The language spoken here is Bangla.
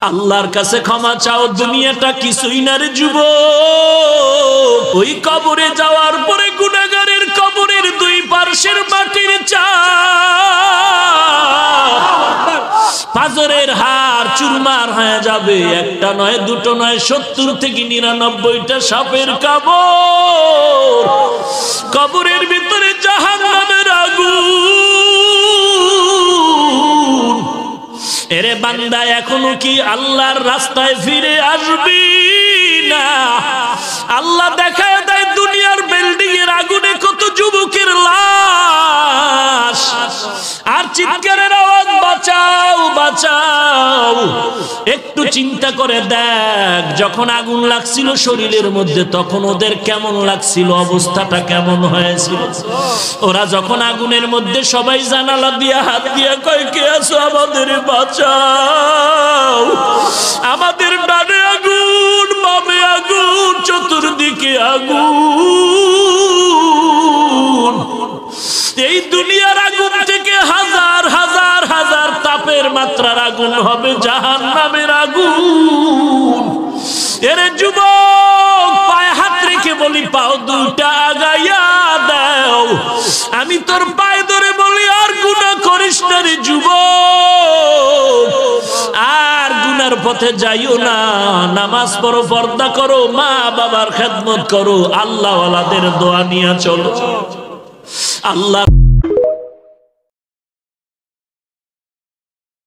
আল্লাহর কাছে ক্ষমা চাও, দুনিয়াটা কিছুই না রে যুবক। ওই কবরে যাওয়ার পরে গুনাহগারের কবরের দুই পার্শ্বের মাটির চাপ পাজরের হাড় চুরমার হয়ে যাবে। একটা নয়, দুটো নয়, 70 থেকে 99টা সাপের কবর। কবরের ভিতরে জাহান্নামের আগুন। এরে বান্দা, এখনো কি আল্লাহর রাস্তায় ফিরে আসবি না? আল্লাহ দেখায় দেয় দুনিয়ার বিল্ডিং এর আগুনে কত যুবকের লাশ, আর চিৎকারের আওয়াজ, বাঁচাও বাঁচাও। একটু চিন্তা করে দেখ, যখন আগুন লাগছিল শরীরের মধ্যে তখন ওদের কেমন লাগছিল, অবস্থাটা কেমন হয়েছিল। ওরা যখন আগুনের মধ্যে সবাই জানালা দিয়া হাত দিয়া কয়, কে আছো আমাদের বাঁচাও। আমাদের ডানে আগুন, বামে আগুন, চতুর্দিকে আগুন। এই দুনিয়ার আগুন থেকে হাজার হাজার হাজার তাপের মাত্রার আগুন হবে জাহান্নামের আগুন। এরে যুবক, পায়ে হাত রেখে বলি, পাও দুটা আগাইয়া দাও। আমি তোর পায়ে ধরে বলি, আর গুনাহ করিস না রে যুবক, আর গুনার পথে যাইও না। নামাজ পড়ো, পর্দা করো, মা বাবার খেদমত করো, আল্লাহওয়ালাদের দোয়া নিয়ে চলো। আল্লাহ